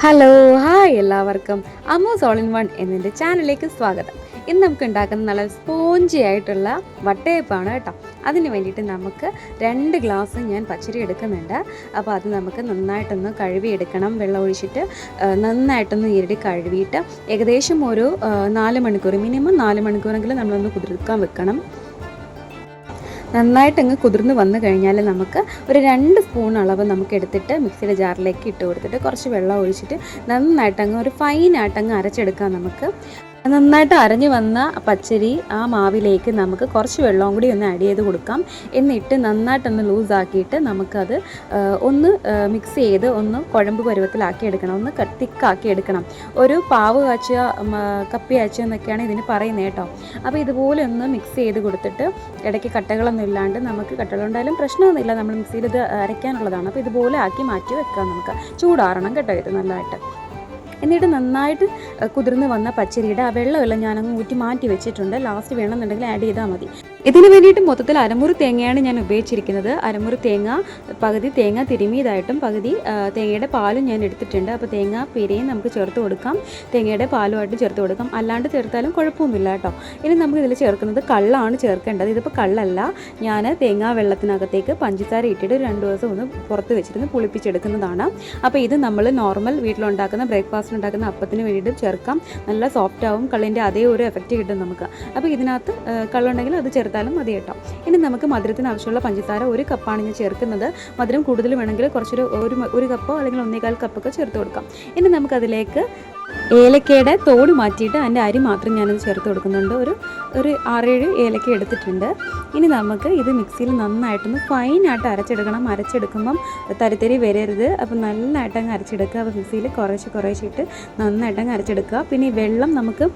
Hello hi എല്ലാവർക്കും അമ്മൂസ് all in one എന്നതിൻ്റെ ചാനലിലേക്ക് സ്വാഗതം. ഇന്ന് നമുക്ക് ഉണ്ടാക്കുന്ന നല്ല സ്പോഞ്ചി ആയിട്ടുള്ള വട്ടയപ്പാണ് കേട്ടോ. അതിന് വേണ്ടിയിട്ട് നമുക്ക് 2 ഗ്ലാസ് ഞാൻ പച്ചരി എടുക്കുന്നുണ്ട്. അപ്പോൾ അത് നമുക്ക് നന്നായിട്ടൊന്ന് കഴുകിയെടുക്കണം. വെള്ളം ഒഴിച്ചിട്ട് നന്നായിട്ടൊന്ന് ഇരടി കഴുകിയിട്ട് ഏകദേശം ഒരു 4 മണിക്കൂർ, മിനിമം 4 മണിക്കൂറെങ്കിലും നമ്മളൊന്ന് കുതിർക്കാൻ വെക്കണം. നന്നായിട്ടങ്ങ് കുതിർന്ന് വന്നു കഴിഞ്ഞാൽ നമുക്ക് ഒരു 2 സ്പൂൺ അളവ് നമുക്ക് എടുത്തിട്ട് മിക്സിയുടെ ജാറിലേക്ക് ഇട്ട് കൊടുത്തിട്ട് കുറച്ച് വെള്ളം ഒഴിച്ചിട്ട് നന്നായിട്ടങ്ങ് ഒരു ഫൈനായിട്ടങ്ങ് അരച്ചെടുക്കാം. നമുക്ക് നന്നായിട്ട് അരഞ്ഞു വന്ന പച്ചരി ആ മാവിലേക്ക് നമുക്ക് കുറച്ച് വെള്ളം കൂടി ഒന്ന് ആഡ് ചെയ്ത് കൊടുക്കാം. എന്നിട്ട് നന്നായിട്ടൊന്ന് ലൂസാക്കിയിട്ട് നമുക്കത് ഒന്ന് മിക്സ് ചെയ്ത് ഒന്ന് കുഴമ്പ് പരുവത്തിലാക്കി എടുക്കണം, ഒന്ന് തിക്കാക്കി എടുക്കണം. ഒരു പാവ് കാച്ചുക, കപ്പി കാച്ചുക എന്നൊക്കെയാണ് ഇതിന് പറയുന്നത് കേട്ടോ. അപ്പോൾ ഇതുപോലെ ഒന്ന് മിക്സ് ചെയ്ത് കൊടുത്തിട്ട് ഇടയ്ക്ക് കട്ടകളൊന്നും ഇല്ലാണ്ട്, നമുക്ക് കട്ടകളുണ്ടായാലും പ്രശ്നമൊന്നുമില്ല, നമ്മൾ മിക്സിയിൽ ഇത് അരയ്ക്കാനുള്ളതാണ്. അപ്പോൾ ഇതുപോലെ ആക്കി മാറ്റി വെക്കാം. നമുക്ക് ചൂടാറണം കേട്ടോ ഇത് നല്ലതായിട്ട്. എന്നിട്ട് നന്നായിട്ട് കുതിർന്ന് വന്ന പച്ചരിയുടെ ആ വെള്ളമെല്ലാം ഞാനങ്ങ് ഊറ്റി മാറ്റി വെച്ചിട്ടുണ്ട്. ലാസ്റ്റ് വേണമെന്നുണ്ടെങ്കിൽ ആഡ് ചെയ്താൽ മതി. ഇതിന് വേണ്ടിയിട്ട് മൊത്തത്തിൽ അരമുറി തേങ്ങയാണ് ഞാൻ ഉപയോഗിച്ചിരിക്കുന്നത്. അരമുറി തേങ്ങ, പകുതി തേങ്ങ തിരുമിയതായിട്ടും പകുതി തേങ്ങയുടെ പാലും ഞാൻ എടുത്തിട്ടുണ്ട്. അപ്പോൾ തേങ്ങ പിരയും നമുക്ക് ചേർത്ത് കൊടുക്കാം, തേങ്ങയുടെ പാലുമായിട്ട് ചേർത്ത് കൊടുക്കാം. അല്ലാണ്ട് ചേർത്താലും കുഴപ്പമൊന്നുമില്ല കേട്ടോ. ഇനി നമുക്ക് ഇതിൽ ചേർക്കുന്നത് കള്ളാണ് ചേർക്കേണ്ടത്. ഇതിപ്പോൾ കള്ളല്ല, ഞാൻ തേങ്ങാ വെള്ളത്തിനകത്തേക്ക് പഞ്ചസാര ഇട്ടിട്ട് 2 ദിവസം ഒന്ന് പുറത്ത് വെച്ചിരുന്ന് പുളിപ്പിച്ചെടുക്കുന്നതാണ്. അപ്പോൾ ഇത് നമ്മൾ നോർമൽ വീട്ടിലുണ്ടാക്കുന്ന ബ്രേക്ക്ഫാസ്റ്റ് ഉണ്ടാക്കുന്ന അപ്പത്തിന് വേണ്ടിയിട്ട് ചേർക്കാം. നല്ല സോഫ്റ്റ് ആവും, കള്ളിൻ്റെ അതേ ഒരു എഫക്റ്റ് കിട്ടും നമുക്ക്. അപ്പോൾ ഇതിനകത്ത് കള്ളുണ്ടെങ്കിൽ അത് ചേർത്താലും മതി കേട്ടോ. ഇനി നമുക്ക് മധുരത്തിന് ആവശ്യമുള്ള പഞ്ചസാര 1 കപ്പാണ് ഞാൻ ചേർക്കുന്നത്. മധുരം കൂടുതൽ വേണമെങ്കിൽ ഒരു കപ്പോ അല്ലെങ്കിൽ 1.25 കപ്പൊക്കെ ചേർത്ത് കൊടുക്കാം. ഇനി നമുക്കതിലേക്ക് ഏലക്കയുടെ തോട് മാറ്റിയിട്ട് അതിൻ്റെ അരി മാത്രം ഞാനത് ചേർത്ത് കൊടുക്കുന്നുണ്ട്. ഒരു 6-7 ഏലക്ക എടുത്തിട്ടുണ്ട്. ഇനി നമുക്ക് ഇത് മിക്സിയിൽ നന്നായിട്ടൊന്ന് ഫൈനായിട്ട് അരച്ചെടുക്കണം. അരച്ചെടുക്കുമ്പം തരിത്തരി വരരുത്. അപ്പോൾ നല്ലതായിട്ട് അങ്ങ് അരച്ചെടുക്കുക. അപ്പോൾ മിക്സിയിൽ കുറേശ്ശെ ഇട്ട് നന്നായിട്ടങ്ങ് അരച്ചെടുക്കുക. പിന്നെ ഈ വെള്ളം നമുക്ക്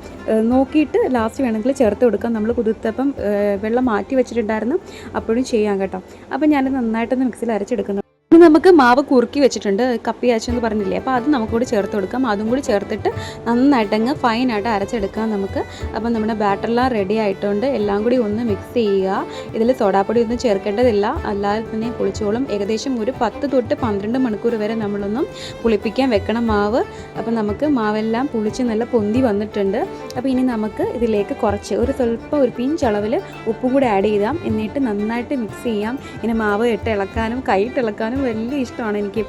നോക്കിയിട്ട് ലാസ്റ്റ് വേണമെങ്കിൽ ചേർത്ത് കൊടുക്കാം. നമ്മൾ കുതിർത്തപ്പം വെള്ളം മാറ്റി വെച്ചിട്ടുണ്ടായിരുന്നു, അപ്പോഴും ചെയ്യാം കേട്ടോ. അപ്പോൾ ഞാനത് നന്നായിട്ടൊന്ന് മിക്സിയിൽ അരച്ചെടുക്കുന്നു. ഇനി നമുക്ക് മാവ് കുറുക്കി വെച്ചിട്ടുണ്ട്, കപ്പി കാച്ചെന്ന് പറഞ്ഞില്ലേ, അപ്പോൾ അത് നമുക്കൂടി ചേർത്ത് കൊടുക്കാം. അതും കൂടി ചേർത്തിട്ട് നന്നായിട്ടങ്ങ് ഫൈനായിട്ട് അരച്ചെടുക്കാം നമുക്ക്. അപ്പം നമ്മുടെ ബാറ്ററെല്ലാം റെഡി ആയിട്ടുണ്ട്. എല്ലാം കൂടി ഒന്ന് മിക്സ് ചെയ്യുക. ഇതിൽ സോഡാപ്പൊടി ഒന്നും ചേർക്കേണ്ടതില്ല, അല്ലാതെ തന്നെ പുളിച്ചോളും. ഏകദേശം ഒരു 10 തൊട്ട് 12 മണിക്കൂർ വരെ നമ്മളൊന്നും പുളിപ്പിക്കാൻ വെക്കണം മാവ്. അപ്പം നമുക്ക് മാവെല്ലാം പുളിച്ച് നല്ല പൊന്തി വന്നിട്ടുണ്ട്. അപ്പോൾ ഇനി നമുക്ക് ഇതിലേക്ക് കുറച്ച് ഒരു പിഞ്ച് അളവിൽ ഉപ്പും കൂടി ആഡ് ചെയ്യാം. എന്നിട്ട് നന്നായിട്ട് മിക്സ് ചെയ്യാം. ഇനി മാവ് ഇളക്കാനും കൈയിട്ട് ഇളക്കാനും വലിയ ഇഷ്ടമാണ് എനിക്ക്.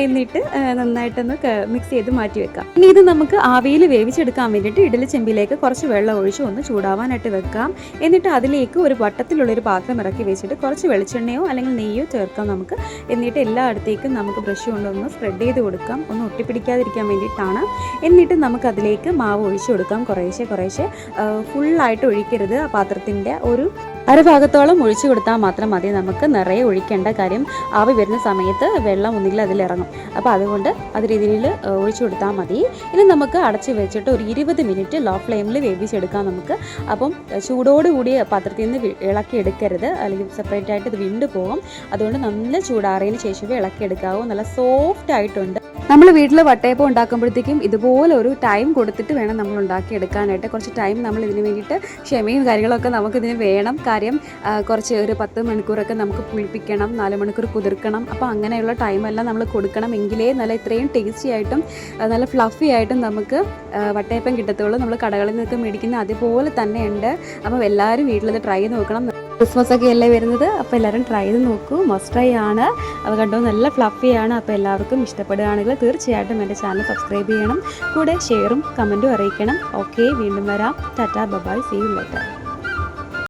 എന്നിട്ട് നന്നായിട്ടൊന്ന് മിക്സ് ചെയ്ത് മാറ്റി വെക്കാം. ഇനി ഇത് നമുക്ക് ആവിയിൽ വേവിച്ചെടുക്കാൻ വേണ്ടിയിട്ട് ഇഡലി ചെമ്പിലേക്ക് കുറച്ച് വെള്ളം ഒഴിച്ച് ഒന്ന് ചൂടാവാനായിട്ട് വെക്കാം. എന്നിട്ട് അതിലേക്ക് ഒരു വട്ടത്തിലുള്ളൊരു പാത്രം ഇറക്കി വെച്ചിട്ട് കുറച്ച് വെളിച്ചെണ്ണയോ അല്ലെങ്കിൽ നെയ്യോ ചേർക്കാം നമുക്ക്. എന്നിട്ട് എല്ലായിടത്തേക്കും നമുക്ക് ബ്രഷ് കൊണ്ടൊന്ന് സ്പ്രെഡ് ചെയ്ത് കൊടുക്കാം, ഒന്ന് ഒട്ടിപ്പിടിക്കാതിരിക്കാൻ വേണ്ടിയിട്ടാണ്. എന്നിട്ട് നമുക്കതിലേക്ക് മാവ് ഒഴിച്ചു കൊടുക്കാം. കുറേശ്ശെ ഫുള്ളായിട്ട് ഒഴിക്കരുത്. ആ പാത്രത്തിൻ്റെ ഒരു അരഭാഗത്തോളം ഒഴിച്ചു കൊടുത്താൽ മാത്രം മതി. നമുക്ക് നിറയെ ഒഴിക്കേണ്ട, കാര്യം ആവി വരുന്ന സമയത്ത് വെള്ളം ഒന്നുകിൽ അതിലിറങ്ങും. അപ്പോൾ അതുകൊണ്ട് അത് രീതിയിൽ ഒഴിച്ചു കൊടുത്താൽ മതി. ഇനി നമുക്ക് അടച്ച് വെച്ചിട്ട് ഒരു 20 മിനിറ്റ് ലോ ഫ്ലെയിമിൽ വേവിച്ചെടുക്കാം നമുക്ക്. അപ്പം ചൂടോടുകൂടി പാത്രത്തിൽ നിന്ന് ഇളക്കി എടുക്കരുത്, അല്ലെങ്കിൽ സെപ്പറേറ്റ് ആയിട്ട് ഇത് വിണ്ടു പോകും. അതുകൊണ്ട് നല്ല ചൂടാറിയതിന് ശേഷമേ ഇളക്കിയെടുക്കാവൂ. നല്ല സോഫ്റ്റ് ആയിട്ടുണ്ട്. നമ്മൾ വീട്ടിൽ വട്ടയപ്പം ഉണ്ടാക്കുമ്പോഴത്തേക്കും ഇതുപോലെ ഒരു ടൈം കൊടുത്തിട്ട് വേണം നമ്മൾ ഉണ്ടാക്കിയെടുക്കാനായിട്ട്. കുറച്ച് ടൈം നമ്മൾ ഇതിന് വേണ്ടിയിട്ട് ക്ഷമയും കാര്യങ്ങളൊക്കെ നമുക്കിതിന് വേണം. കാര്യം കുറച്ച് ഒരു 10 മണിക്കൂറൊക്കെ നമുക്ക് പുളിപ്പിക്കണം, 4 മണിക്കൂർ കുതിർക്കണം. അപ്പോൾ അങ്ങനെയുള്ള ടൈമെല്ലാം നമ്മൾ കൊടുക്കണം. എങ്കിലേ നല്ല ഇത്രയും ടേസ്റ്റി ആയിട്ടും നല്ല ഫ്ലഫി ആയിട്ടും നമുക്ക് വട്ടയപ്പം കിട്ടത്തുള്ളൂ. നമ്മൾ കടകളിൽ നിന്നൊക്കെ മേടിക്കുന്ന അതുപോലെ തന്നെ ഉണ്ട്. അപ്പോൾ എല്ലാവരും വീട്ടിലത് ട്രൈ ചെയ്ത് നോക്കണം. ക്രിസ്മസ് ഒക്കെ അല്ലേ വരുന്നത്, അപ്പോൾ എല്ലാവരും ട്രൈ ചെയ്ത് നോക്കൂ. മസ്റ്റ് ട്രൈ ആണ്. അത് കണ്ടോ നല്ല ഫ്ലഫിയാണ്. അപ്പോൾ എല്ലാവർക്കും ഇഷ്ടപ്പെടുകയാണെങ്കിൽ തീർച്ചയായിട്ടും എൻ്റെ ചാനൽ സബ്സ്ക്രൈബ് ചെയ്യണം. കൂടെ ഷെയറും കമൻറ്റും അറിയിക്കണം. ഓക്കെ, വീണ്ടും വരാം. Tata, bye, see you later.